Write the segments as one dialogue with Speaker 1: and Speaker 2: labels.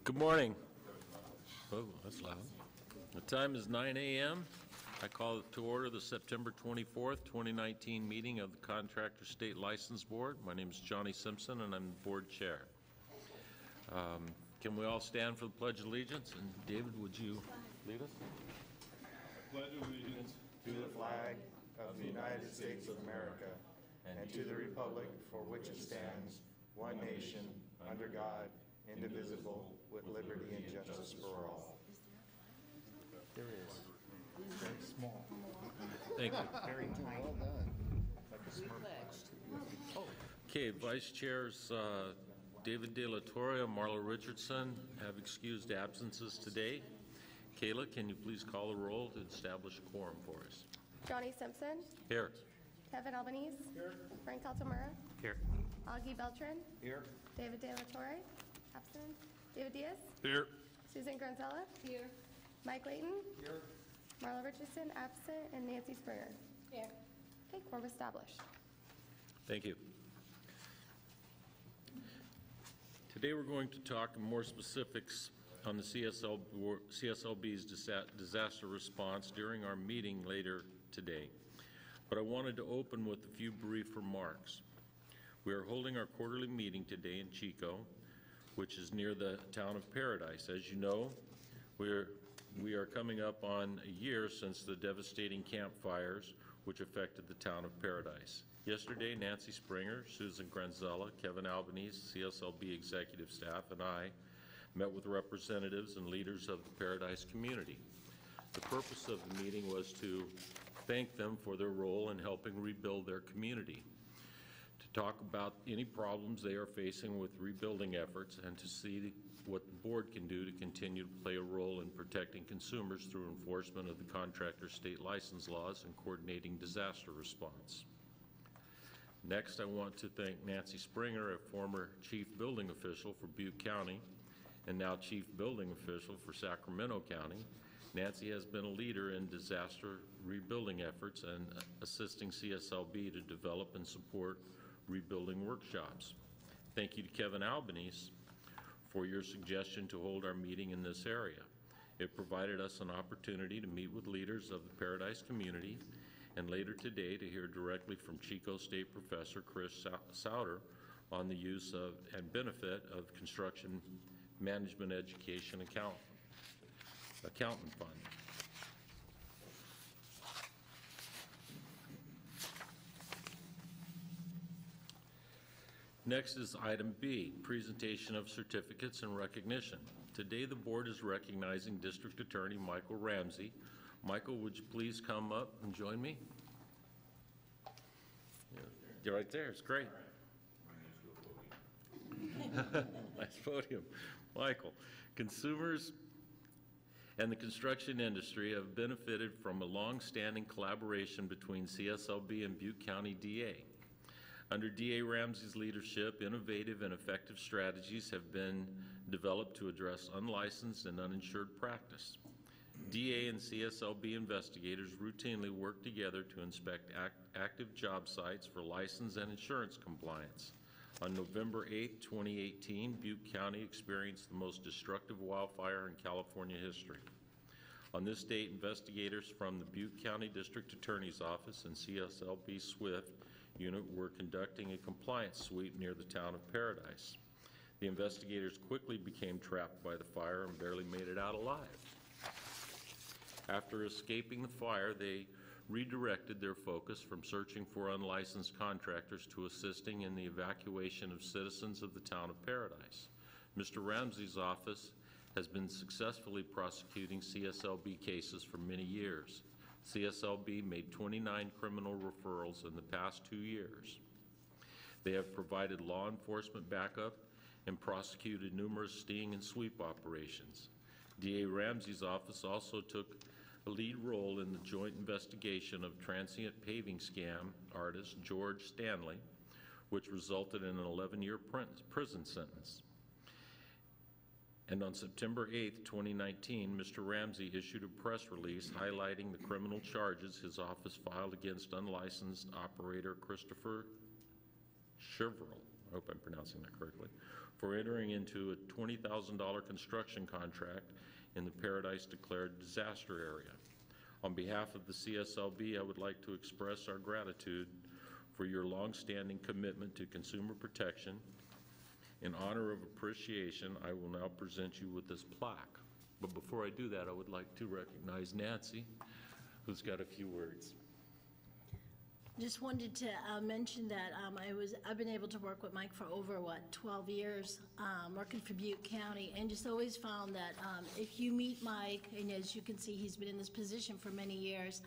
Speaker 1: Good morning. Oh, that's loud. The time is 9 a.m. I call to order the September 24th, 2019 meeting of the Contractor State License Board. My name is Johnny Simpson, and I'm the board chair. Can we all stand for the Pledge of Allegiance? And David, would you lead us?
Speaker 2: I pledge allegiance to the flag of the United States of America and to the republic for which it stands, one nation, under God, indivisible, with liberty and justice for all.
Speaker 3: There is. Very small.
Speaker 1: Thank you.
Speaker 3: Very tiny. Well done. Like a Smurf.
Speaker 1: Okay, Vice Chairs David De La Torre and Marla Richardson have excused absences today. Kayla, can you please call the roll to establish a quorum for us?
Speaker 4: Johnny Simpson.
Speaker 1: Here.
Speaker 4: Kevin Albanese. Here. Frank Altamura.
Speaker 1: Here.
Speaker 4: Augie Beltran.
Speaker 3: Here.
Speaker 4: David De La Torre. Absent. David Diaz.
Speaker 1: Here.
Speaker 4: Susan Granzella. Here. Mike Layton.
Speaker 3: Here.
Speaker 4: Marla Richardson, absent, and Nancy Springer. Here. Okay, quorum established.
Speaker 1: Thank you. Today we're going to talk in more specifics on the CSLB's disaster response during our meeting later today. But I wanted to open with a few brief remarks. We are holding our quarterly meeting today in Chico, which is near the town of Paradise. As you know, we are coming up on a year since the devastating camp fires which affected the town of Paradise. Yesterday, Nancy Springer, Susan Granzella, Kevin Albanese, CSLB executive staff, and I met with representatives and leaders of the Paradise community. The purpose of the meeting was to thank them for their role in helping rebuild their community, to talk about any problems they are facing with rebuilding efforts, and to see what the board can do to continue to play a role in protecting consumers through enforcement of the contractor state license laws and coordinating disaster response. Next, I want to thank Nancy Springer, a former chief building official for Butte County and now chief building official for Sacramento County. Nancy has been a leader in disaster rebuilding efforts and assisting CSLB to develop and support rebuilding workshops. Thank you to Kevin Albanese for your suggestion to hold our meeting in this area. It provided us an opportunity to meet with leaders of the Paradise community and later today to hear directly from Chico State Professor Chris Souter on the use of and benefit of construction management education accountant fund. Next is item B, presentation of certificates and recognition. Today the board is recognizing District Attorney Michael Ramsey. Michael, would you please come up and join me? Yeah, you're right there, it's great. Nice podium. Michael, consumers and the construction industry have benefited from a long-standing collaboration between CSLB and Butte County DA. Under DA Ramsey's leadership, innovative and effective strategies have been developed to address unlicensed and uninsured practice. DA and CSLB investigators routinely work together to inspect active job sites for license and insurance compliance. On November 8, 2018, Butte County experienced the most destructive wildfire in California history. On this date, investigators from the Butte County District Attorney's Office and CSLB SWIFT unit were conducting a compliance sweep near the town of Paradise. The investigators quickly became trapped by the fire and barely made it out alive. After escaping the fire, they redirected their focus from searching for unlicensed contractors to assisting in the evacuation of citizens of the town of Paradise. Mr. Ramsey's office has been successfully prosecuting CSLB cases for many years. CSLB made 29 criminal referrals in the past 2 years. They have provided law enforcement backup and prosecuted numerous sting and sweep operations. DA Ramsey's office also took a lead role in the joint investigation of transient paving scam artist George Stanley, which resulted in an 11-year prison sentence. And on September 8, 2019, Mr. Ramsey issued a press release highlighting the criminal charges his office filed against unlicensed operator Christopher Chevrolet. I hope I'm pronouncing that correctly, for entering into a $20,000 construction contract in the Paradise Declared Disaster Area. On behalf of the CSLB, I would like to express our gratitude for your longstanding commitment to consumer protection. In honor of appreciation, I will now present you with this plaque. But before I do that, I would like to recognize Nancy, who's got a few words.
Speaker 5: Just wanted to mention that I've been able to work with Mike for over, 12 years, working for Butte County, and just always found that if you meet Mike, and as you can see, he's been in this position for many years,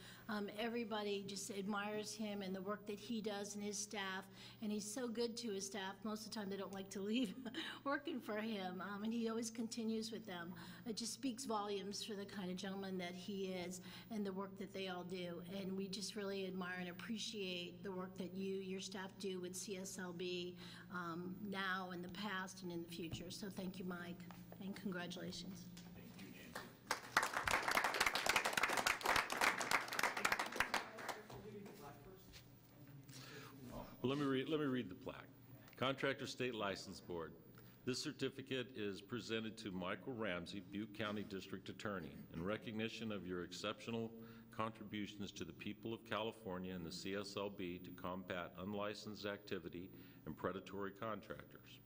Speaker 5: everybody just admires him and the work that he does and his staff, and he's so good to his staff. Most of the time, they don't like to leave working for him, and he always continues with them. It just speaks volumes for the kind of gentleman that he is and the work that they all do, and we just really admire and appreciate the work that your staff do with CSLB now, in the past, and in the future. So thank you, Mike, and congratulations.
Speaker 1: Thank you, Nancy. Well, let me read the plaque. Contractor State License Board. This certificate is presented to Michael Ramsey, Butte County District Attorney, in recognition of your exceptional contributions to the people of California and the CSLB to combat unlicensed activity and predatory contractors.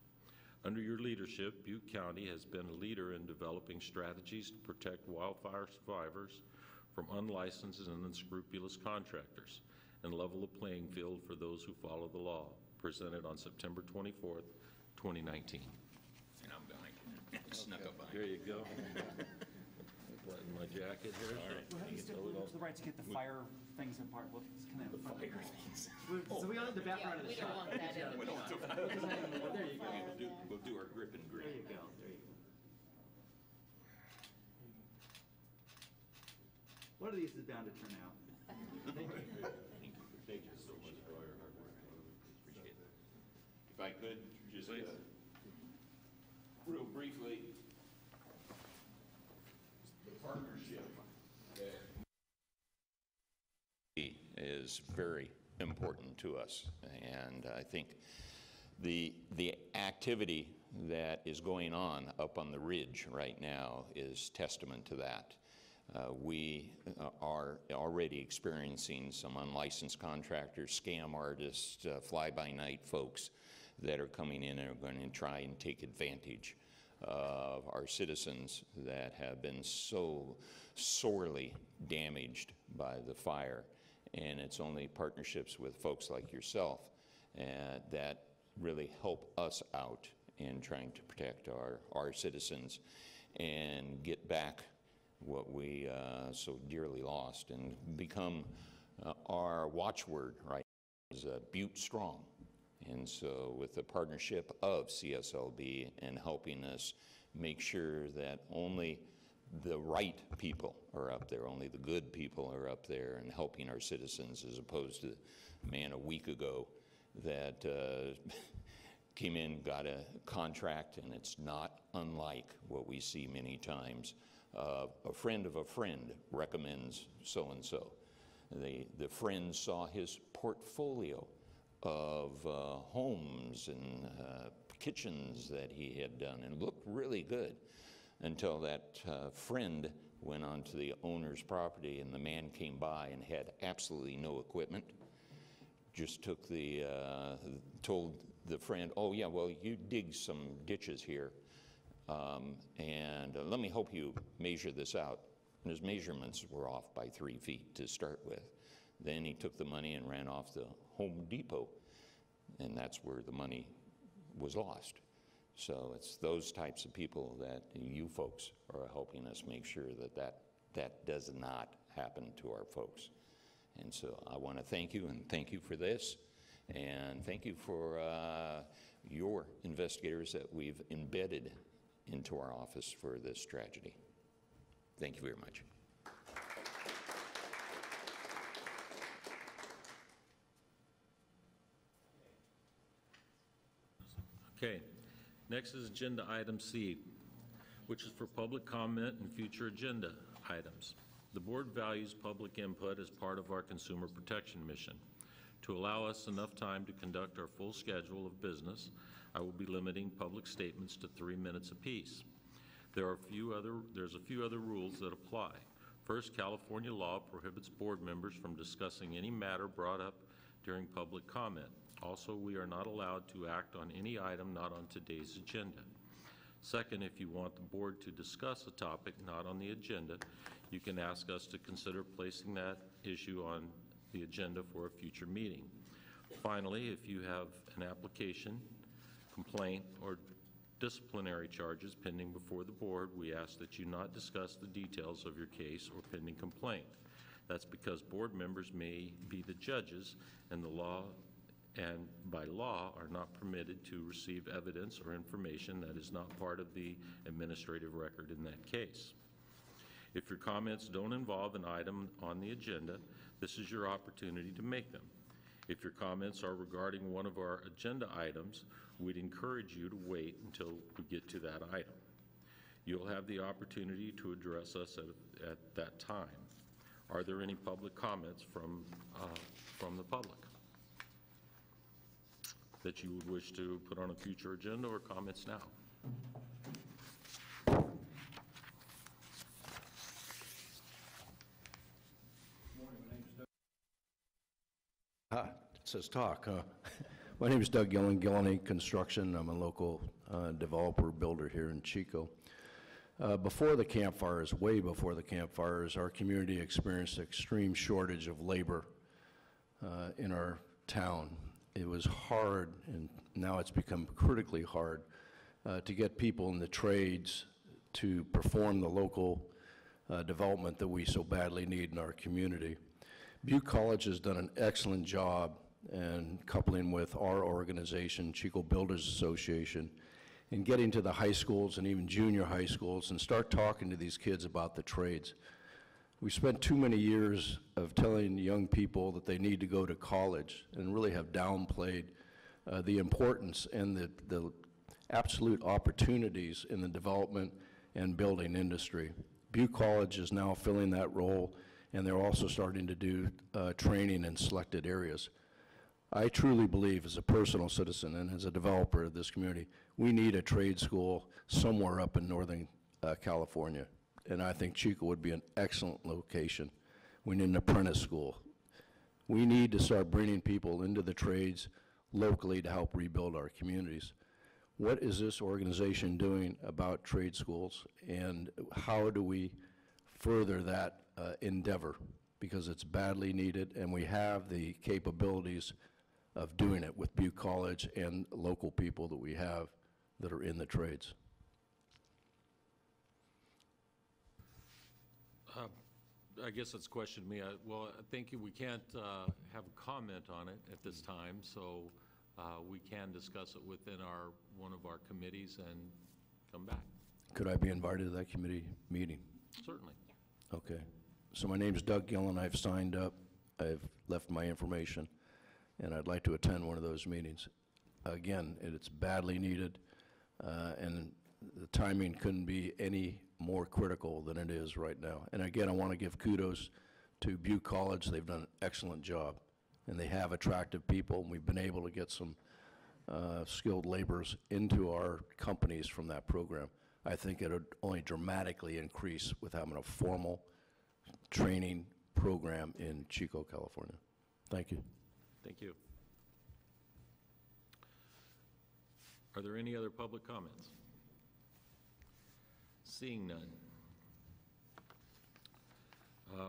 Speaker 1: Under your leadership, Butte County has been a leader in developing strategies to protect wildfire survivors from unlicensed and unscrupulous contractors and level the playing field for those who follow the law. Presented on September 24th, 2019.
Speaker 6: And I'm behind. Snuck up behind.
Speaker 1: There you go. Button my jacket here.
Speaker 7: We'll have you step a little to the right to get the fire things apart. We'll just kind of the fire things. So we all the background of the shot.
Speaker 6: We don't want to.
Speaker 7: There you go.
Speaker 6: We'll do our grip and
Speaker 7: There
Speaker 6: grit.
Speaker 7: you go. There you go. One of these is bound to turn out.
Speaker 6: Thank you so much for all your hard work. Appreciate it. If I could, just real briefly, the partnership is very important to us, and I think the activity that is going on up on the ridge right now is testament to that. We are already experiencing some unlicensed contractors, scam artists, fly-by-night folks that are coming in and are going to try and take advantage of our citizens that have been so sorely damaged by the fire. And it's only partnerships with folks like yourself that really help us out in trying to protect our citizens and get back what we so dearly lost, and become our watchword, right, is Butte Strong. And so with the partnership of CSLB and helping us make sure that only the right people are up there, only the good people are up there and helping our citizens, as opposed to a man a week ago that came in, got a contract, and it's not unlike what we see many times. A friend of a friend recommends so-and-so. The friend saw his portfolio of homes and kitchens that he had done and looked really good, until that friend went onto the owner's property and the man came by and had absolutely no equipment. Just took told the friend, oh yeah, well, you dig some ditches here, and let me help you measure this out. And his measurements were off by 3 feet to start with. Then he took the money and ran off to Home Depot, and that's where the money was lost. So it's those types of people that you folks are helping us make sure that does not happen to our folks. And so I want to thank you, and thank you for this, and thank you for your investigators that we've embedded into our office for this tragedy. Thank you very much.
Speaker 1: Okay, next is agenda item C, which is for public comment and future agenda items. The board values public input as part of our consumer protection mission. To allow us enough time to conduct our full schedule of business, I will be limiting public statements to 3 minutes apiece. There's a few other rules that apply. First, California law prohibits board members from discussing any matter brought up during public comment. Also, we are not allowed to act on any item not on today's agenda. Second, if you want the board to discuss a topic not on the agenda, you can ask us to consider placing that issue on the agenda for a future meeting. Finally, if you have an application, complaint, or disciplinary charges pending before the board, we ask that you not discuss the details of your case or pending complaint. That's because board members may be the judges, and by law are not permitted to receive evidence or information that is not part of the administrative record in that case. If your comments don't involve an item on the agenda, this is your opportunity to make them. If your comments are regarding one of our agenda items, we'd encourage you to wait until we get to that item. You'll have the opportunity to address us at that time. Are there any public comments from the public that you would wish to put on a future agenda, or comments now?
Speaker 8: It says talk, huh? My name is Doug Gillen, Gillen Construction. I'm a local developer builder here in Chico. Before the campfires, way before the campfires, our community experienced an extreme shortage of labor in our town. It was hard, and now it's become critically hard to get people in the trades to perform the local development that we so badly need in our community. Butte College has done an excellent job in coupling with our organization, Chico Builders Association, in getting to the high schools and even junior high schools and start talking to these kids about the trades. We spent too many years of telling young people that they need to go to college and really have downplayed the importance and the absolute opportunities in the development and building industry. Butte College is now filling that role, and they're also starting to do training in selected areas. I truly believe, as a personal citizen and as a developer of this community, we need a trade school somewhere up in Northern California, and I think Chico would be an excellent location. We need an apprentice school. We need to start bringing people into the trades locally to help rebuild our communities. What is this organization doing about trade schools, and how do we further that endeavor? Because it's badly needed, and we have the capabilities of doing it with Butte College and local people that we have that are in the trades.
Speaker 1: I guess that's a question to me. Well, I think we can't have a comment on it at this time, so we can discuss it within one of our committees and come back.
Speaker 8: Could I be invited to that committee meeting?
Speaker 1: Certainly.
Speaker 8: Okay. So my name is Doug Gillen. I've signed up. I've left my information, and I'd like to attend one of those meetings. Again, it's badly needed, and the timing couldn't be any more critical than it is right now. And again, I want to give kudos to Butte College. They've done an excellent job, and they have attractive people, and we've been able to get some skilled laborers into our companies from that program. I think it would only dramatically increase with having a formal training program in Chico, California. Thank you.
Speaker 1: Thank you. Are there any other public comments? Seeing none.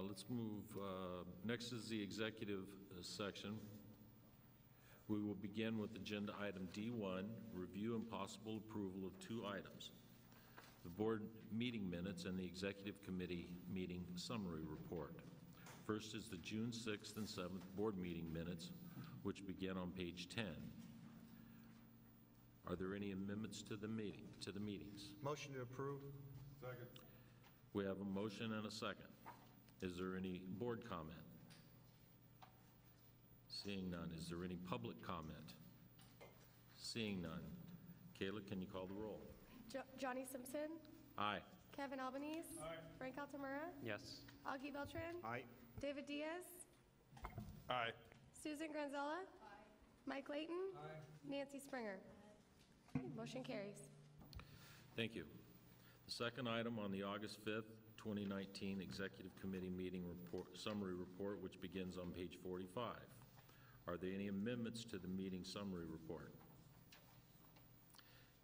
Speaker 1: Let's move. Next is the executive section. We will begin with agenda item D1, review and possible approval of 2 items: the board meeting minutes and the executive committee meeting summary report. First is the June 6th and 7th board meeting minutes, which begin on page 10. Are there any amendments to the meetings?
Speaker 2: Motion to approve.
Speaker 3: Second.
Speaker 1: We have a motion and a second. Is there any board comment? Seeing none. Is there any public comment? Seeing none. Kayla, can you call the roll?
Speaker 4: Johnny Simpson,
Speaker 1: Aye.
Speaker 4: Kevin Albanese.
Speaker 3: Aye.
Speaker 4: Frank Altamura,
Speaker 7: Yes.
Speaker 4: Augie Beltran,
Speaker 2: Aye.
Speaker 4: David Diaz,
Speaker 3: Aye.
Speaker 4: Susan Granzella? Mike Layton? Nancy Springer? Okay, motion carries.
Speaker 1: Thank you. The second item on the August 5th, 2019 Executive Committee Meeting Summary Report, which begins on page 45. Are there any amendments to the meeting summary report?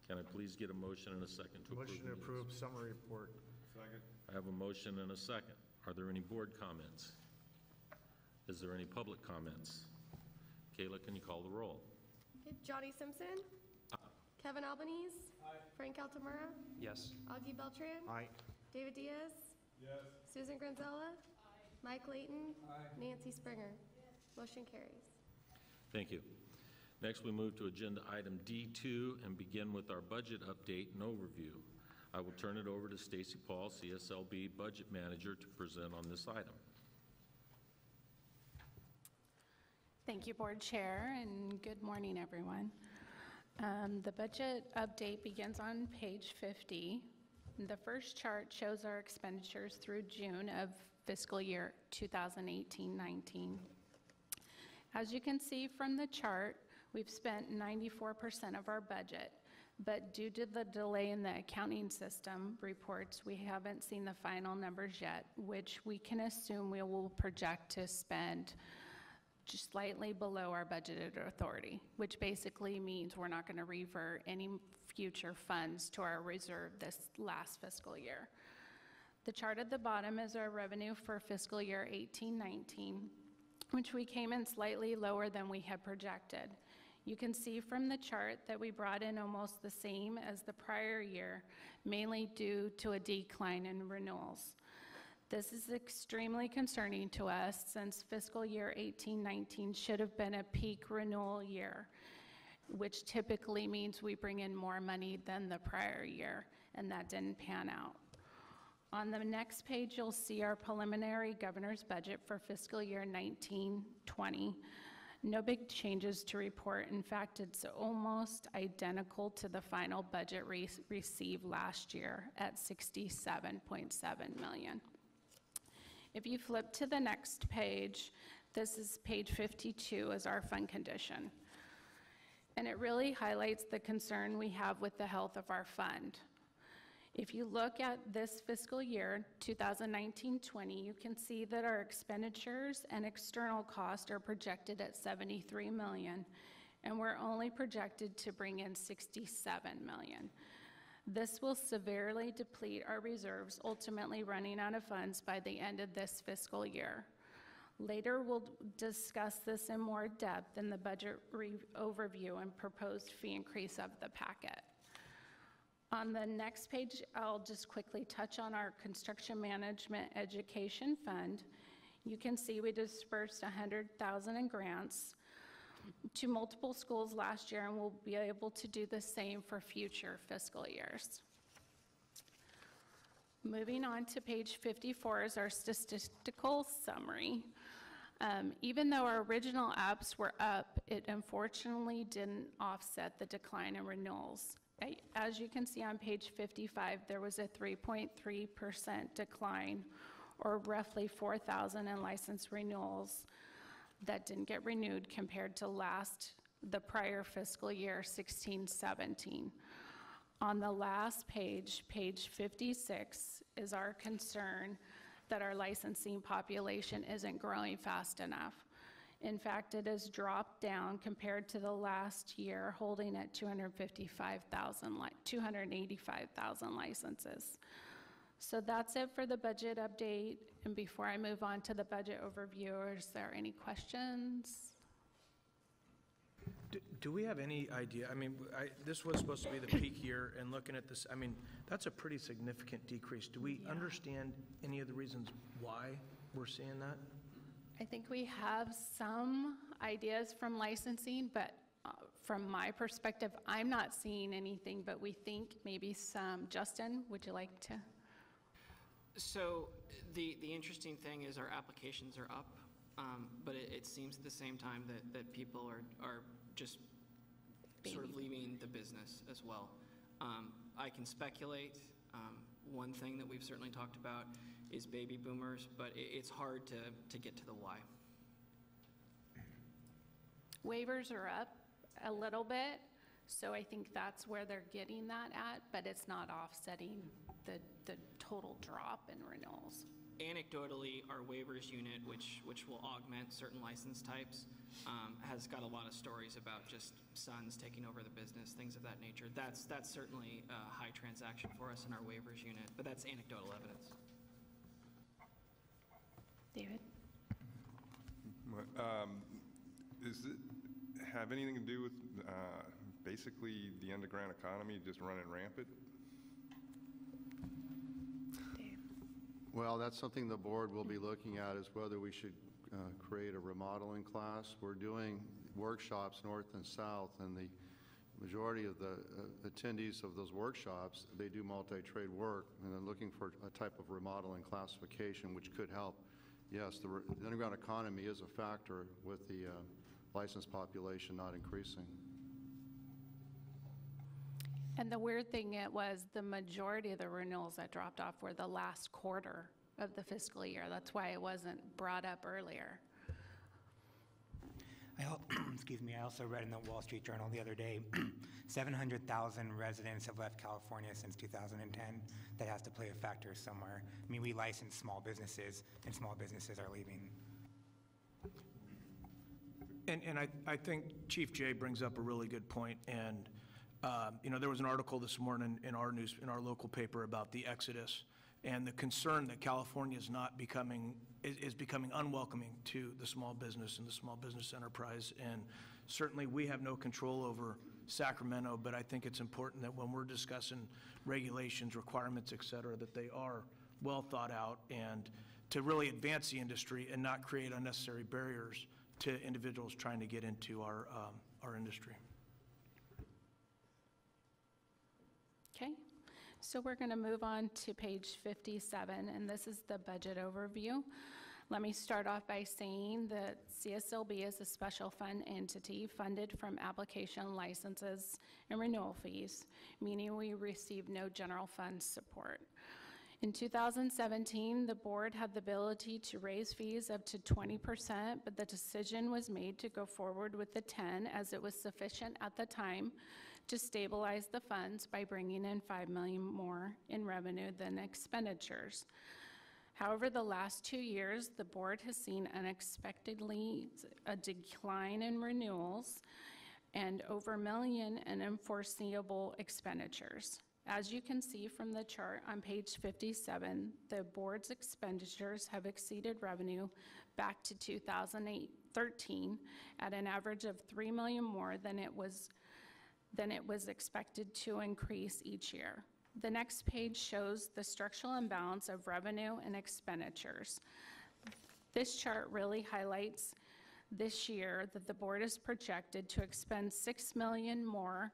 Speaker 1: Can I please get a motion and a second to approve?
Speaker 2: Motion to approve summary report. Second.
Speaker 1: I have a motion and a second. Are there any board comments? Is there any public comments? Kayla, can you call the roll?
Speaker 4: Okay, Johnny Simpson? Kevin Albanese? Frank Altamura?
Speaker 7: Yes.
Speaker 4: Augie Beltran?
Speaker 2: Aye.
Speaker 4: David Diaz?
Speaker 2: Yes.
Speaker 4: Susan Granzella? Mike Layton? Nancy Springer? Motion carries.
Speaker 1: Thank you. Next, we move to agenda item D2 and begin with our budget update and overview. I will turn it over to Stacy Paul, CSLB Budget Manager, to present on this item.
Speaker 9: Thank you, Board Chair, and good morning, everyone. The budget update begins on page 50. The first chart shows our expenditures through June of fiscal year 2018-19. As you can see from the chart, we've spent 94% of our budget, but due to the delay in the accounting system reports, we haven't seen the final numbers yet, which we can assume we will project to spend just slightly below our budgeted authority, which basically means we're not going to revert any future funds to our reserve this last fiscal year. The chart at the bottom is our revenue for fiscal year 18-19, which we came in slightly lower than we had projected. You can see from the chart that we brought in almost the same as the prior year, mainly due to a decline in renewals. This is extremely concerning to us since fiscal year 18-19 should have been a peak renewal year, which typically means we bring in more money than the prior year, and that didn't pan out. On the next page, you'll see our preliminary governor's budget for fiscal year 19-20. No big changes to report. In fact, it's almost identical to the final budget received last year at $67.7 million. If you flip to the next page, this is page 52, is our fund condition. And it really highlights the concern we have with the health of our fund. If you look at this fiscal year, 2019-20, you can see that our expenditures and external costs are projected at $73 million, and we're only projected to bring in $67 million. This will severely deplete our reserves, ultimately running out of funds by the end of this fiscal year. Later, we'll discuss this in more depth in the budget overview and proposed fee increase of the packet. On the next page, I'll just quickly touch on our Construction Management Education Fund. You can see we dispersed $100,000 in grants to multiple schools last year, and we'll be able to do the same for future fiscal years. Moving on to page 54 is our statistical summary. Even though our original apps were up, it unfortunately didn't offset the decline in renewals. As you can see on page 55, there was a 3.3% decline, or roughly 4,000 in license renewals that didn't get renewed compared to the prior fiscal year, 16-17. On the last page, page 56, is our concern that our licensing population isn't growing fast enough. In fact, it has dropped down compared to the last year, holding at 285,000 licenses. So that's it for the budget update. And before I move on to the budget overview, is there any questions?
Speaker 3: Do we have any idea, I mean, this was supposed to be the peak year, and looking at this, I mean, that's a pretty significant decrease. Do we understand any of the reasons why we're seeing that?
Speaker 9: I think we have some ideas from licensing, but from my perspective, I'm not seeing anything, but we think maybe some. Justin, would you like to?
Speaker 10: So the interesting thing is our applications are up, but it seems at the same time that people are just sort of leaving the business as well. I can speculate. One thing that we've certainly talked about is baby boomers, but it's hard to get to the why.
Speaker 9: Waivers are up a little bit, so I think that's where they're getting that at, but it's not offsetting the total drop in renewals.
Speaker 10: Anecdotally, our waivers unit, which will augment certain license types, has got a lot of stories about just sons taking over the business, things of that nature. That's certainly a high transaction for us in our waivers unit, but that's anecdotal evidence.
Speaker 9: David?
Speaker 11: Does it have anything to do with basically the underground economy just running rampant?
Speaker 12: Well, that's something the board will be looking at, is whether we should create a remodeling class. We're doing workshops north and south, and the majority of the attendees of those workshops, they do multi-trade work, and they're looking for a type of remodeling classification, which could help. Yes, the underground economy is a factor with the licensed population not increasing.
Speaker 9: And the weird thing was the majority of the renewals that dropped off were the last quarter of the fiscal year. That's why it wasn't brought up earlier.
Speaker 13: Excuse me, I also read in the Wall Street Journal the other day, 700,000 residents have left California since 2010. That has to play a factor somewhere. I mean, we license small businesses, and small businesses are leaving.
Speaker 3: And I think Chief Jay brings up a really good point. And you know, there was an article this morning in our local paper about the exodus and the concern that California is becoming unwelcoming to the small business and the small business enterprise. And certainly we have no control over Sacramento, but I think it's important that when we're discussing regulations, requirements, et cetera, that they are well thought out and to really advance the industry and not create unnecessary barriers to individuals trying to get into our industry.
Speaker 9: Okay, so we're going to move on to page 57, and this is the budget overview. Let me start off by saying that CSLB is a special fund entity funded from application licenses and renewal fees, meaning we receive no general fund support. In 2017, the board had the ability to raise fees up to 20%, but the decision was made to go forward with the 10 as it was sufficient at the time to stabilize the funds by bringing in $5 million more in revenue than expenditures. However, the last 2 years, the board has seen unexpectedly a decline in renewals and over $1 million in unforeseeable expenditures. As you can see from the chart on page 57, the board's expenditures have exceeded revenue back to 2013 at an average of $3 million more than it was expected to increase each year. The next page shows the structural imbalance of revenue and expenditures. This chart really highlights this year that the board is projected to expend $6 million more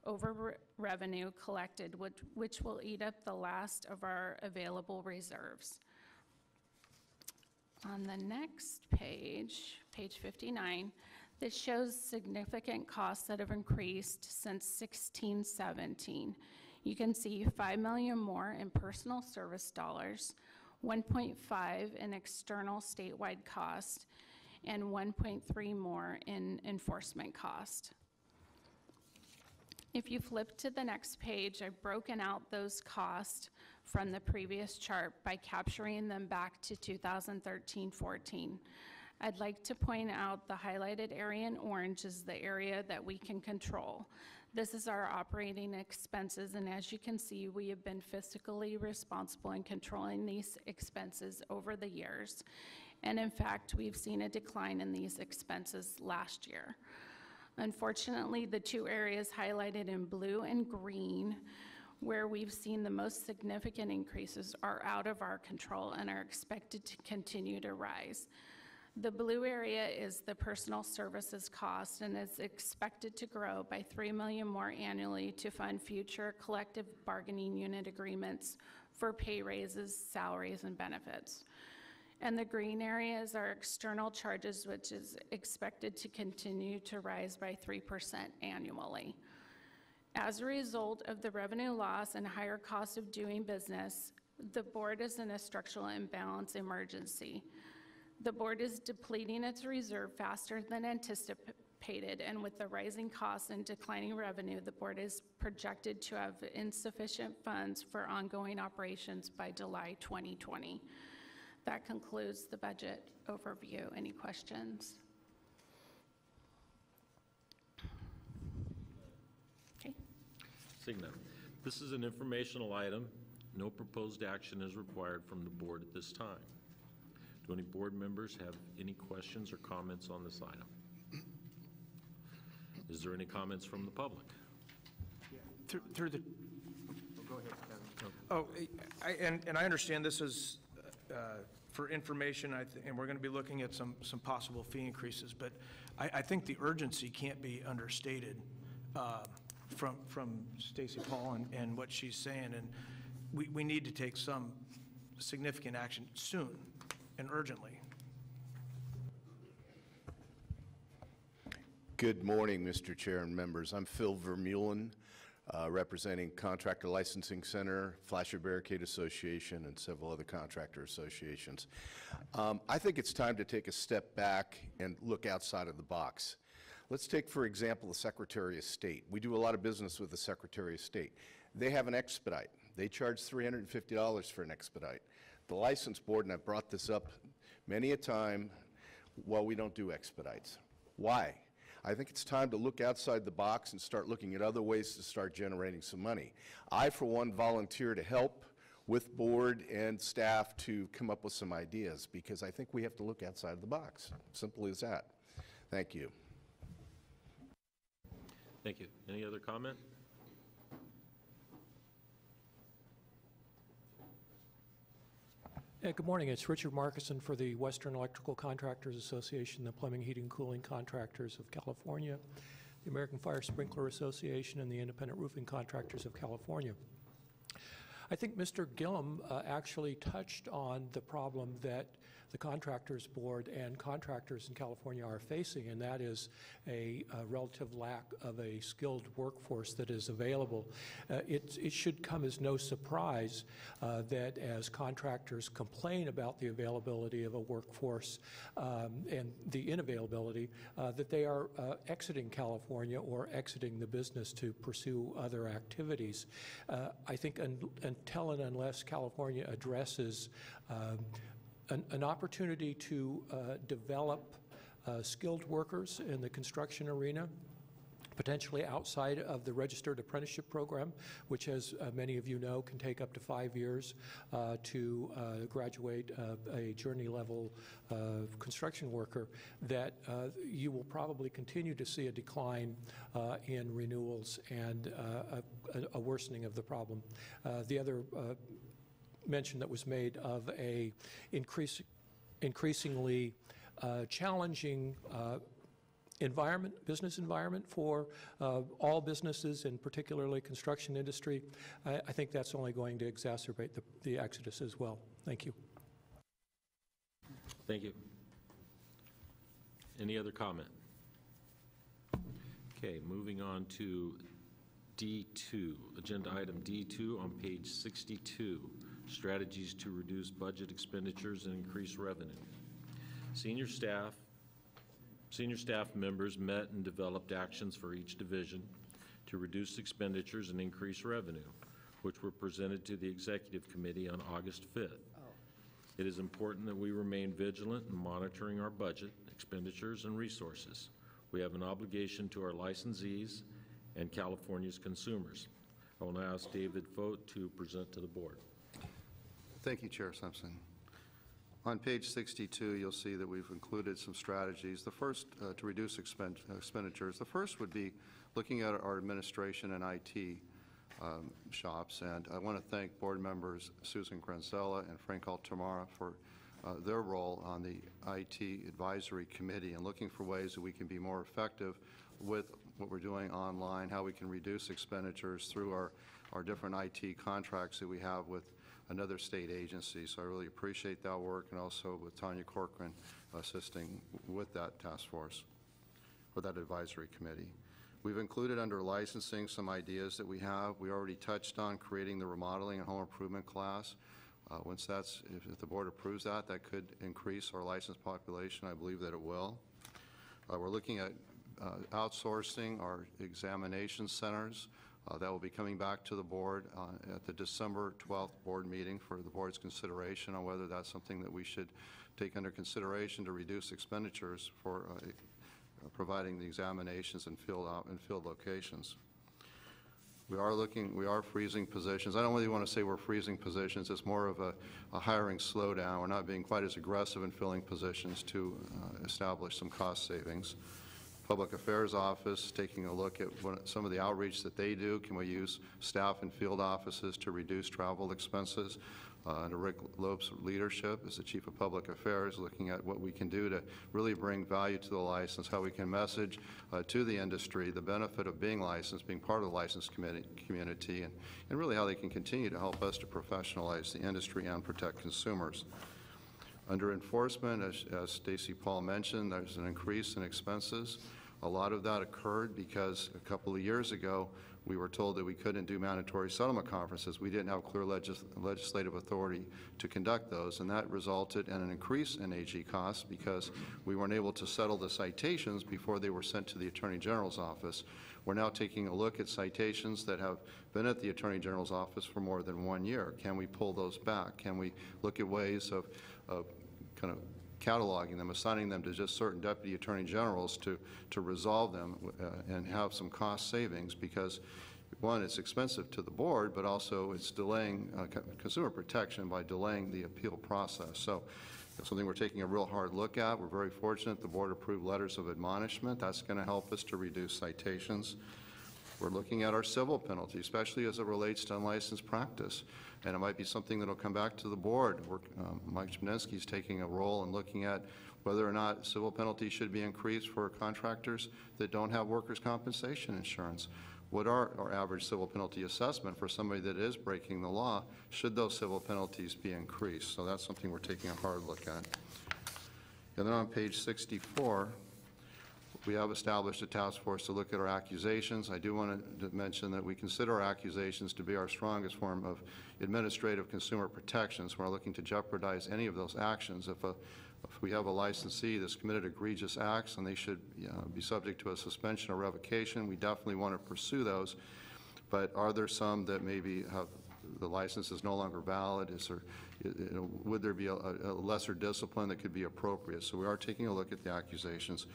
Speaker 9: over revenue collected, which will eat up the last of our available reserves. On the next page, page 59, this shows significant costs that have increased since 16-17. You can see $5 million more in personal service dollars, 1.5 in external statewide cost, and 1.3 more in enforcement cost. If you flip to the next page, I've broken out those costs from the previous chart by capturing them back to 2013-14. I'd like to point out the highlighted area in orange is the area that we can control. This is our operating expenses, and as you can see, we have been fiscally responsible in controlling these expenses over the years. And in fact, we've seen a decline in these expenses last year. Unfortunately, the two areas highlighted in blue and green where we've seen the most significant increases are out of our control and are expected to continue to rise. The blue area is the personal services cost and is expected to grow by $3 million more annually to fund future collective bargaining unit agreements for pay raises, salaries, and benefits. And the green area is our external charges, which is expected to continue to rise by 3% annually. As a result of the revenue loss and higher cost of doing business, the board is in a structural imbalance emergency. The board is depleting its reserve faster than anticipated anticipated, and with the rising costs and declining revenue, the board is projected to have insufficient funds for ongoing operations by July 2020. That concludes the budget overview. Any questions? Okay.
Speaker 1: Seeing none. This is an informational item. No proposed action is required from the board at this time. Do any board members have any questions or comments on this item? Is there any comments from the public?
Speaker 3: Through the,
Speaker 2: Go ahead, Kevin.
Speaker 3: oh, and I understand this is for information, and we're going to be looking at some possible fee increases, but I think the urgency can't be understated from Stacy Paul and what she's saying, and we need to take some significant action soon and urgently.
Speaker 14: Good morning, Mr. Chair and members. I'm Phil Vermeulen, representing Contractor Licensing Center, Flasher Barricade Association, and several other contractor associations. I think it's time to take a step back and look outside of the box. Let's take, for example, the Secretary of State. We do a lot of business with the Secretary of State. They have an expedite. They charge $350 for an expedite. The License Board, and I've brought this up many a time, well, we don't do expedites. Why? I think it's time to look outside the box and start looking at other ways to start generating some money. I, for one, volunteer to help with board and staff to come up with some ideas, because I think we have to look outside the box. Simple as that. Thank you.
Speaker 1: Thank you. Any other comment?
Speaker 15: Good morning. It's Richard Markison for the Western Electrical Contractors Association, the Plumbing, Heating, and Cooling Contractors of California, the American Fire Sprinkler Association, and the Independent Roofing Contractors of California. I think Mr. Gillum actually touched on the problem that the Contractors Board and contractors in California are facing, and that is a relative lack of a skilled workforce that is available. It should come as no surprise that as contractors complain about the availability of a workforce and the unavailability, that they are exiting California or exiting the business to pursue other activities. I think until and unless California addresses an opportunity to develop skilled workers in the construction arena, potentially outside of the registered apprenticeship program, which, as many of you know, can take up to 5 years to graduate a journey level construction worker, that you will probably continue to see a decline in renewals and a worsening of the problem. The other mention that was made of a increasingly challenging business environment for all businesses, and particularly construction industry, I think that's only going to exacerbate the exodus as well. Thank you.
Speaker 1: Thank you. Any other comment? Okay, moving on to D2, agenda item D2 on page 62. Strategies to reduce budget expenditures and increase revenue. Senior staff members met and developed actions for each division to reduce expenditures and increase revenue, which were presented to the Executive Committee on August 5th. It is important that we remain vigilant in monitoring our budget, expenditures, and resources. We have an obligation to our licensees and California's consumers. I will now ask David Fote to present to the board.
Speaker 12: Thank you, Chair Simpson. On page 62, you'll see that we've included some strategies. The first, to reduce expenditures. The first would be looking at our administration and IT shops, and I want to thank board members Susan Granzella and Frank Altamara for their role on the IT Advisory Committee and looking for ways that we can be more effective with what we're doing online, how we can reduce expenditures through our different IT contracts that we have with another state agency. So I really appreciate that work, and also with Tanya Corcoran assisting with that task force, or that advisory committee. We've included under licensing some ideas that we have. We already touched on creating the remodeling and home improvement class. Once that's, if the board approves that, that could increase our licensed population. I believe that it will. We're looking at outsourcing our examination centers. That will be coming back to the board at the December 12th board meeting for the board's consideration on whether that's something that we should take under consideration to reduce expenditures for providing the examinations in field locations. We are freezing positions. I don't really want to say we're freezing positions. It's more of a hiring slowdown. We're not being quite as aggressive in filling positions to establish some cost savings. Public Affairs Office, taking a look at some of the outreach that they do. Can we use staff in field offices to reduce travel expenses? Under Rick Loeb's leadership as the Chief of Public Affairs, looking at what we can do to really bring value to the license, how we can message to the industry the benefit of being licensed, being part of the licensed community, and really how they can continue to help us to professionalize the industry and protect consumers. Under enforcement, as Stacy Paul mentioned, there's an increase in expenses. A lot of that occurred because a couple of years ago, we were told that we couldn't do mandatory settlement conferences. We didn't have clear legislative authority to conduct those, and that resulted in an increase in AG costs because we weren't able to settle the citations before they were sent to the Attorney General's office. We're now taking a look at citations that have been at the Attorney General's office for more than 1 year. Can we pull those back? Can we look at ways of kind of cataloging them, assigning them to just certain deputy attorney generals to resolve them and have some cost savings, because one, it's expensive to the board, but also it's delaying consumer protection by delaying the appeal process. So that's something we're taking a real hard look at. We're very fortunate the board approved letters of admonishment. That's going to help us to reduce citations. We're looking at our civil penalty, especially as it relates to unlicensed practice. And it might be something that will come back to the board. Mike Chmielewski is taking a role in looking at whether or not civil penalties should be increased for contractors that don't have workers' compensation insurance. What are our average civil penalty assessment for somebody that is breaking the law? Should those civil penalties be increased? So that's something we're taking a hard look at. And then on page 64, we have established a task force to look at our accusations. I do want to mention that we consider our accusations to be our strongest form of administrative consumer protections. We're not looking to jeopardize any of those actions. If we have a licensee that's committed egregious acts and they should be subject to a suspension or revocation, we definitely want to pursue those. But are there some that maybe have the license is no longer valid? Is there, would there be a lesser discipline that could be appropriate? So we are taking a look at the accusations.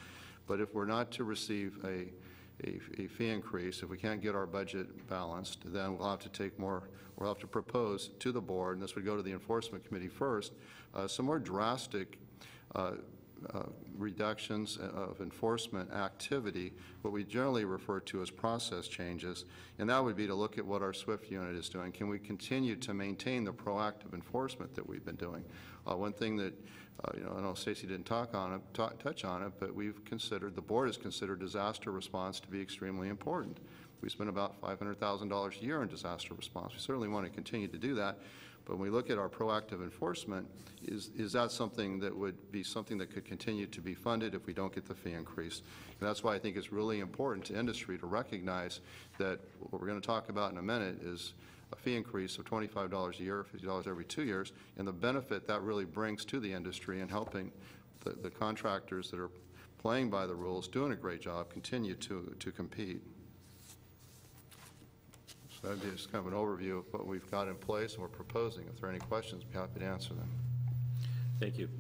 Speaker 12: But if we're not to receive a fee increase, if we can't get our budget balanced, then we'll have to take more, we'll have to propose to the board, and this would go to the enforcement committee first, some more drastic reductions of enforcement activity, what we generally refer to as process changes, and that would be to look at what our SWIFT unit is doing. Can we continue to maintain the proactive enforcement that we've been doing? One thing that I know Stacy didn't touch on it, but we've considered, the board has considered disaster response to be extremely important. We spend about $500,000 a year in disaster response. We certainly want to continue to do that. But when we look at our proactive enforcement, is that something that would be something that could continue to be funded if we don't get the fee increase? And that's why I think it's really important to industry to recognize that what we're going to talk about in a minute is a fee increase of $25 a year, $50 every 2 years, and the benefit that really brings to the industry and helping the contractors that are playing by the rules, doing a great job, continue to compete. So that would be just kind of an overview of what we've got in place and we're proposing. If there are any questions, I'd be happy to answer them.
Speaker 1: Thank you.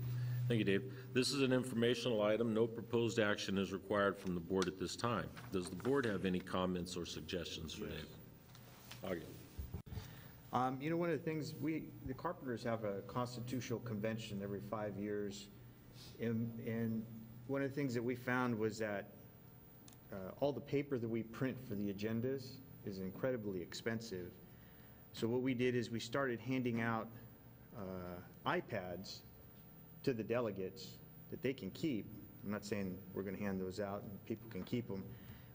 Speaker 1: Thank you, Dave. This is an informational item. No proposed action is required from the board at this time. Does the board have any comments or suggestions for Dave? Augie.
Speaker 2: One of the things, the carpenters have a constitutional convention every 5 years, and one of the things that we found was that all the paper that we print for the agendas is incredibly expensive. So what we did is we started handing out iPads to the delegates that they can keep. I'm not saying we're going to hand those out and people can keep them,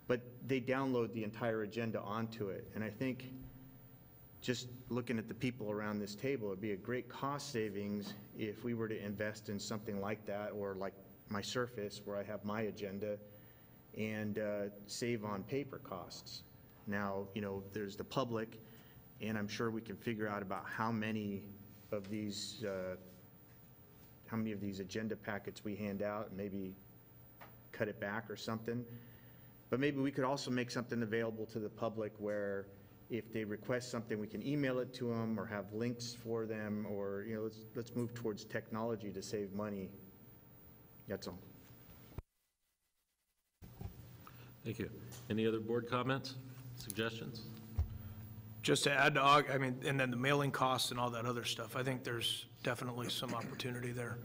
Speaker 2: but they download the entire agenda onto it. And I think just looking at the people around this table, it'd be a great cost savings if we were to invest in something like that, or like my Surface where I have my agenda, and save on paper costs. Now, there's the public, and I'm sure we can figure out about how many of these agenda packets we hand out and maybe cut it back or something. But maybe we could also make something available to the public where if they request something, we can email it to them or have links for them, or, you know, let's move towards technology to save money. That's all.
Speaker 1: Thank you. Any other board comments, suggestions?
Speaker 3: Just to add to Aug, I mean, and then the mailing costs and all that other stuff, I think there's definitely some opportunity there.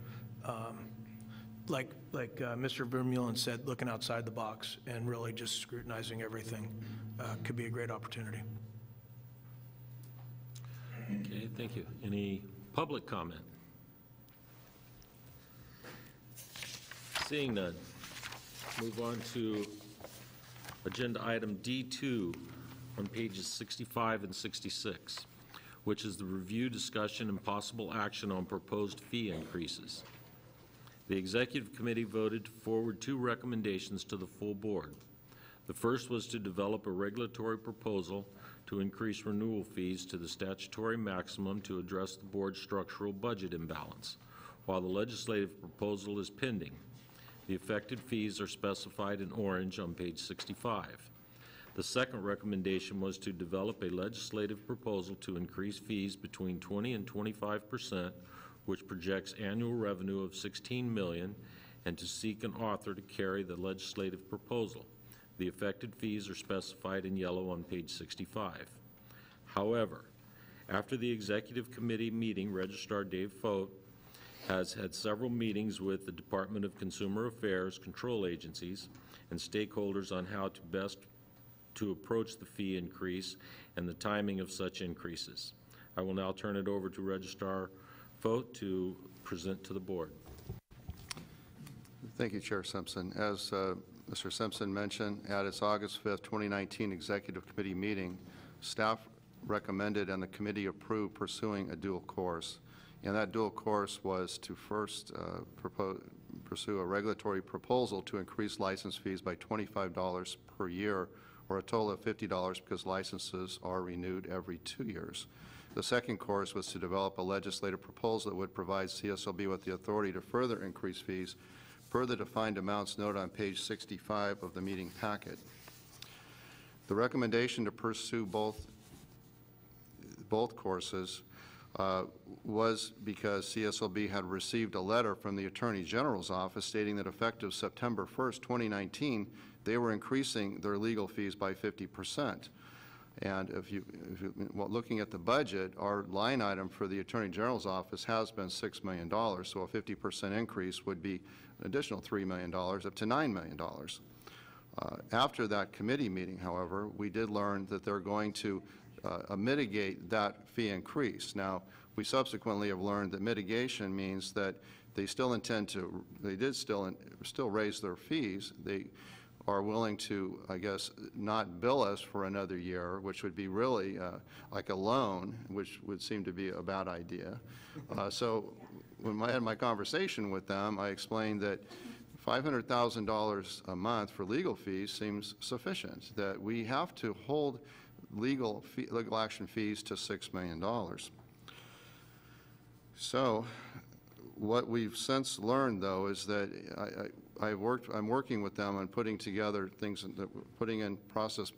Speaker 3: Like Mr. Vermeulen said, looking outside the box and really just scrutinizing everything could be a great opportunity.
Speaker 1: Okay, thank you. Any public comment? Seeing none, move on to agenda item D2 on pages 65 and 66, which is the review, discussion, and possible action on proposed fee increases. The Executive Committee voted to forward 2 recommendations to the full board. The first was to develop a regulatory proposal to increase renewal fees to the statutory maximum to address the board's structural budget imbalance, while the legislative proposal is pending. The affected fees are specified in orange on page 65. The second recommendation was to develop a legislative proposal to increase fees between 20 and 25%, which projects annual revenue of $16 million, and to seek an author to carry the legislative proposal. The affected fees are specified in yellow on page 65. However, after the Executive Committee meeting, Registrar Dave Fote has had several meetings with the Department of Consumer Affairs, control agencies, and stakeholders on how to best to approach the fee increase and the timing of such increases. I will now turn it over to Registrar Fote to present to the board.
Speaker 12: Thank you, Chair Simpson. As Mr. Simpson mentioned, at its August 5th, 2019 Executive Committee meeting, staff recommended and the committee approved pursuing a dual course. And that dual course was to first pursue a regulatory proposal to increase license fees by $25 per year, or a total of $50 because licenses are renewed every 2 years. The second course was to develop a legislative proposal that would provide CSLB with the authority to further increase fees, per the defined amounts noted on page 65 of the meeting packet. The recommendation to pursue both courses was because CSLB had received a letter from the Attorney General's office stating that effective September 1st, 2019, they were increasing their legal fees by 50%. And looking at the budget, our line item for the Attorney General's office has been $6 million, so a 50% increase would be an additional $3 million, up to $9 million. After that committee meeting, however, we did learn that they're going to mitigate that fee increase. Now, we subsequently have learned that mitigation means that they still intend to, they did still raise their fees. They are willing to, I guess, not bill us for another year, which would be really like a loan, which would seem to be a bad idea. So when I had my conversation with them, I explained that $500,000 a month for legal fees seems sufficient, that we have to hold legal action fees to $6 million. So what we've since learned, though, is that I'm working with them on putting together things, putting in process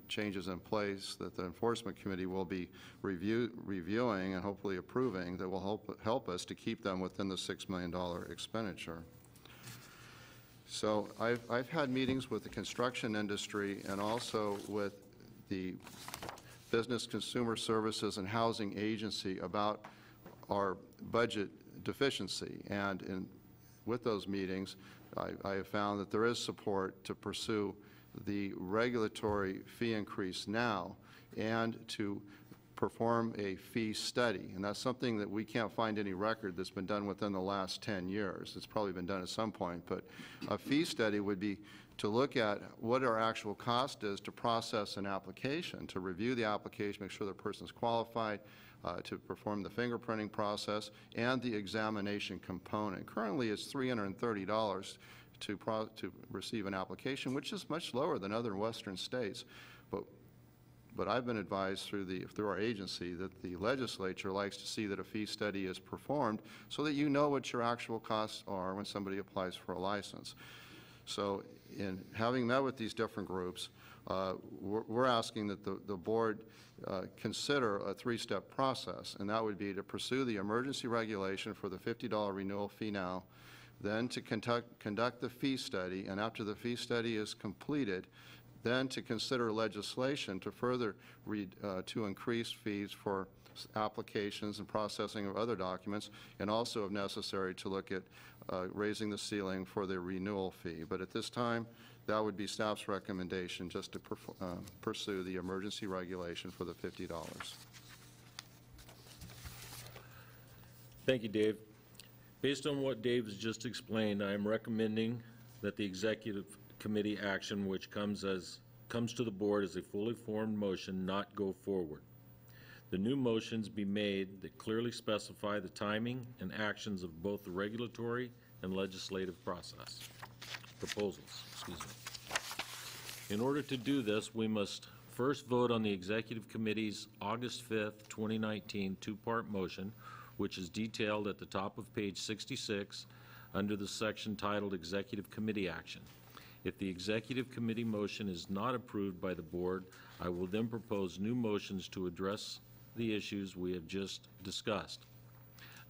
Speaker 12: changes in place that the Enforcement Committee will be reviewing and hopefully approving that will help us to keep them within the $6 million expenditure. So I've had meetings with the construction industry and also with the Business Consumer Services and Housing Agency about our budget deficiency, and with those meetings I have found that there is support to pursue the regulatory fee increase now and to perform a fee study, and that's something that we can't find any record that's been done within the last 10 years. It's probably been done at some point, but a fee study would be to look at what our actual cost is to process an application, to review the application, make sure the person's qualified, to perform the fingerprinting process and the examination component. Currently, it's $330 to receive an application, which is much lower than other Western states. But I've been advised through our agency that the legislature likes to see that a fee study is performed so that you know what your actual costs are when somebody applies for a license. So in having met with these different groups, we're asking that the board consider a three-step process, and that would be to pursue the emergency regulation for the $50 renewal fee now, then to conduct the fee study, and after the fee study is completed, then to consider legislation to further to increase fees for applications and processing of other documents, and also, if necessary, to look at raising the ceiling for the renewal fee. But at this time, that would be staff's recommendation, just to pursue the emergency regulation for the $50.
Speaker 1: Thank you, Dave. Based on what Dave has just explained, I am recommending that the executive committee action, which comes to the board as a fully formed motion, not go forward. The new motions be made that clearly specify the timing and actions of both the regulatory and legislative proposals. In order to do this, we must first vote on the executive committee's August 5th, 2019 two-part motion, which is detailed at the top of page 66 under the section titled Executive Committee Action. If the executive committee motion is not approved by the board, I will then propose new motions to address the issues we have just discussed.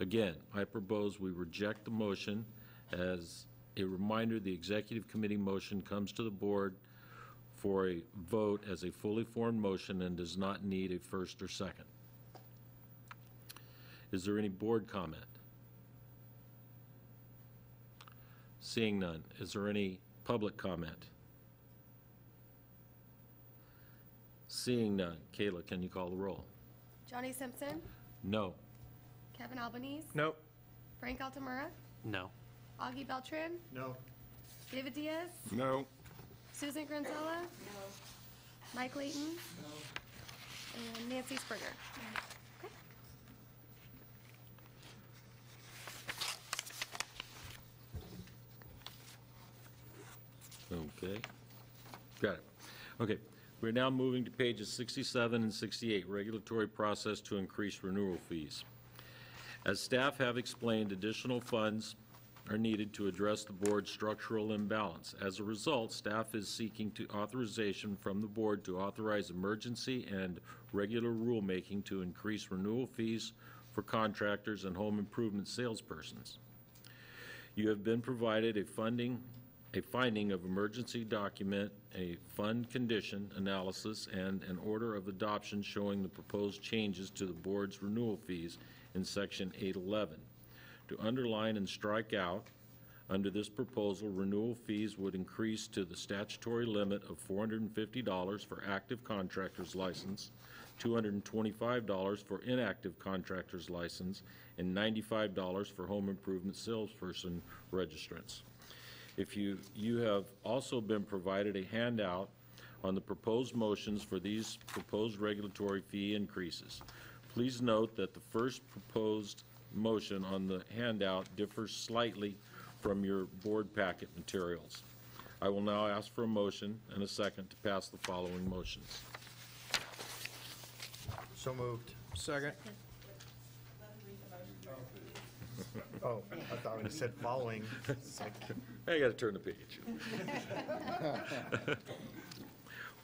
Speaker 1: Again, I propose we reject the motion. As a reminder, the executive committee motion comes to the board for a vote as a fully formed motion and does not need a first or second. Is there any board comment? Seeing none, is there any public comment? Seeing none, Kayla, can you call the roll?
Speaker 4: Johnny Simpson,
Speaker 1: No.
Speaker 4: Kevin Albanese,
Speaker 3: No.
Speaker 4: Frank Altamura,
Speaker 7: No.
Speaker 4: Augie Beltran,
Speaker 2: No.
Speaker 4: David Diaz,
Speaker 11: No.
Speaker 4: Susan Granzella, Mike Layton, and Nancy Springer.
Speaker 1: Okay. Got it. Okay. We're now moving to pages 67 and 68, regulatory process to increase renewal fees. As staff have explained, additional funds are needed to address the board's structural imbalance. As a result, staff is seeking authorization from the board to authorize emergency and regular rulemaking to increase renewal fees for contractors and home improvement salespersons. You have been provided a finding of emergency document, a fund condition analysis, and an order of adoption showing the proposed changes to the board's renewal fees in section 811. To underline and strike out, under this proposal, renewal fees would increase to the statutory limit of $450 for active contractor's license, $225 for inactive contractor's license, and $95 for home improvement salesperson registrants. If you have also been provided a handout on the proposed motions for these proposed regulatory fee increases. Please note that the first proposed motion on the handout differs slightly from your board packet materials. I will now ask for a motion and a second to pass the following motions.
Speaker 2: So moved.
Speaker 3: Second.
Speaker 2: Oh, I thought when you said following, it's like,
Speaker 1: I got to turn the page.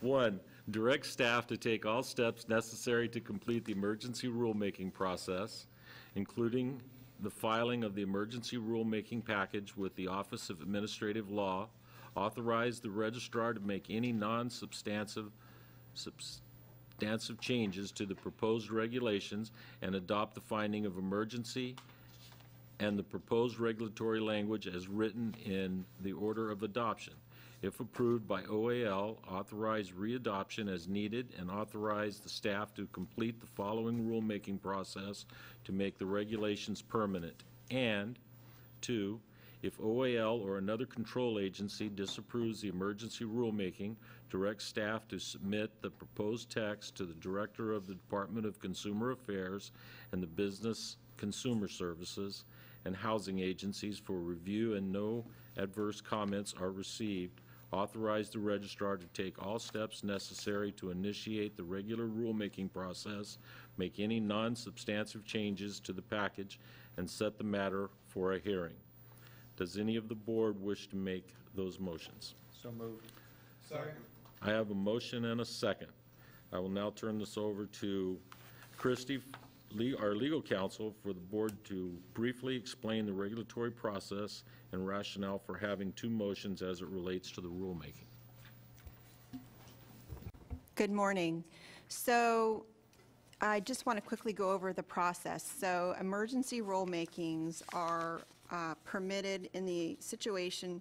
Speaker 1: 1, direct staff to take all steps necessary to complete the emergency rulemaking process, including the filing of the emergency rulemaking package with the Office of Administrative Law, authorize the registrar to make any non-substantive changes to the proposed regulations, and adopt the finding of emergency and the proposed regulatory language as written in the order of adoption. If approved by OAL, authorize readoption as needed and authorize the staff to complete the following rulemaking process to make the regulations permanent. And 2, if OAL or another control agency disapproves the emergency rulemaking, direct staff to submit the proposed text to the Director of the Department of Consumer Affairs and the Business Consumer Services and housing agencies for review, and no adverse comments are received. Authorize the registrar to take all steps necessary to initiate the regular rulemaking process, make any non-substantive changes to the package, and set the matter for a hearing. Does any of the board wish to make those motions?
Speaker 7: So moved.
Speaker 2: Second.
Speaker 1: I have a motion and a second. I will now turn this over to Christie, our legal counsel, for the board to briefly explain the regulatory process and rationale for having two motions as it relates to the rulemaking.
Speaker 16: Good morning. So I just want to quickly go over the process. So emergency rulemakings are permitted in the situation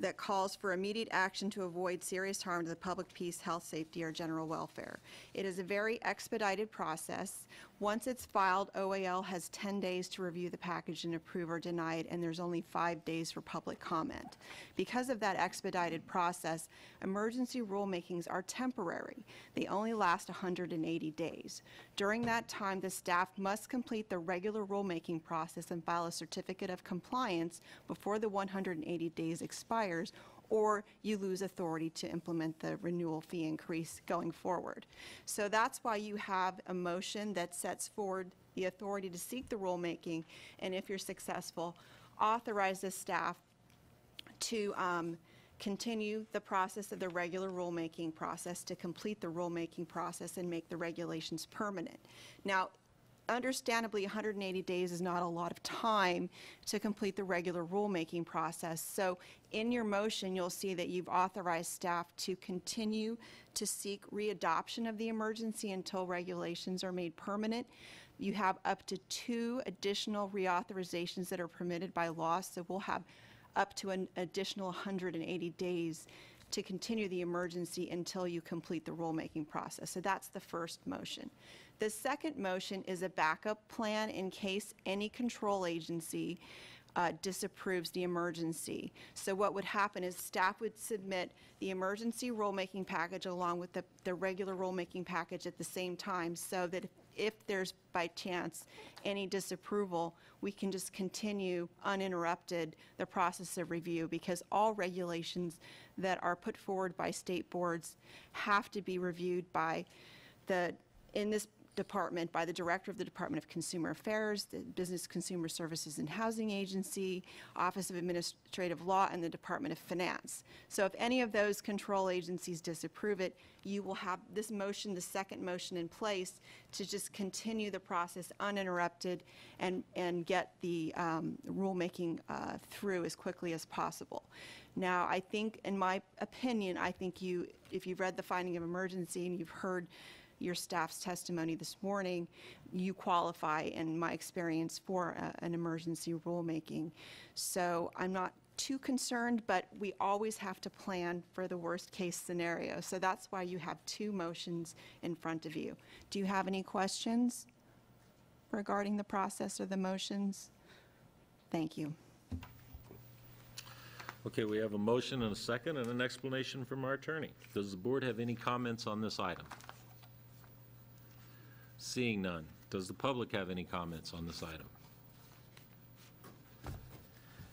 Speaker 16: that calls for immediate action to avoid serious harm to the public peace, health, safety, or general welfare. It is a very expedited process. Once it's filed, OAL has 10 days to review the package and approve or deny it, and there's only 5 days for public comment. Because of that expedited process, emergency rulemakings are temporary. They only last 180 days. During that time, the staff must complete the regular rulemaking process and file a certificate of compliance before the 180 days expires, or you lose authority to implement the renewal fee increase going forward. So that's why you have a motion that sets forward the authority to seek the rulemaking, and if you're successful, authorize the staff to continue the process of the regular rulemaking process, to complete the rulemaking process and make the regulations permanent. Now, understandably, 180 days is not a lot of time to complete the regular rulemaking process. So in your motion, you'll see that you've authorized staff to continue to seek readoption of the emergency until regulations are made permanent. You have up to 2 additional reauthorizations that are permitted by law, so we'll have up to an additional 180 days to continue the emergency until you complete the rulemaking process. So that's the first motion. The second motion is a backup plan in case any control agency disapproves the emergency. So what would happen is staff would submit the emergency rulemaking package along with the regular rulemaking package at the same time, so that if there's by chance any disapproval, we can just continue uninterrupted the process of review, because all regulations that are put forward by state boards have to be reviewed by in this department, by the director of the Department of Consumer Affairs, the Business Consumer Services and Housing Agency, Office of Administrative Law, and the Department of Finance. So if any of those control agencies disapprove it, you will have this motion, the second motion, in place to just continue the process uninterrupted and get the rulemaking through as quickly as possible. Now, I think, in my opinion, I think if you've read the finding of emergency and you've heard your staff's testimony this morning, you qualify, in my experience, for an emergency rulemaking. So I'm not too concerned, but we always have to plan for the worst case scenario. So that's why you have 2 motions in front of you. Do you have any questions regarding the process or the motions? Thank you.
Speaker 1: Okay, we have a motion and a second and an explanation from our attorney. Does the board have any comments on this item? Seeing none, does the public have any comments on this item?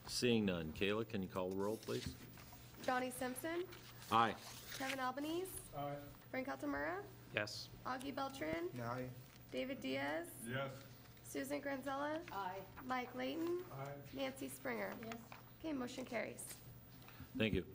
Speaker 1: Seeing none, Kayla, can you call the roll, please?
Speaker 4: Johnny Simpson,
Speaker 1: Aye.
Speaker 4: Kevin Albanese,
Speaker 2: Aye.
Speaker 4: Frank Altamura,
Speaker 7: Yes.
Speaker 4: Augie Beltran,
Speaker 2: Aye.
Speaker 4: David Diaz,
Speaker 11: Yes.
Speaker 4: Susan Granzella, Mike Layton, Nancy Springer.
Speaker 5: Yes.
Speaker 4: Okay, motion carries.
Speaker 1: Thank you.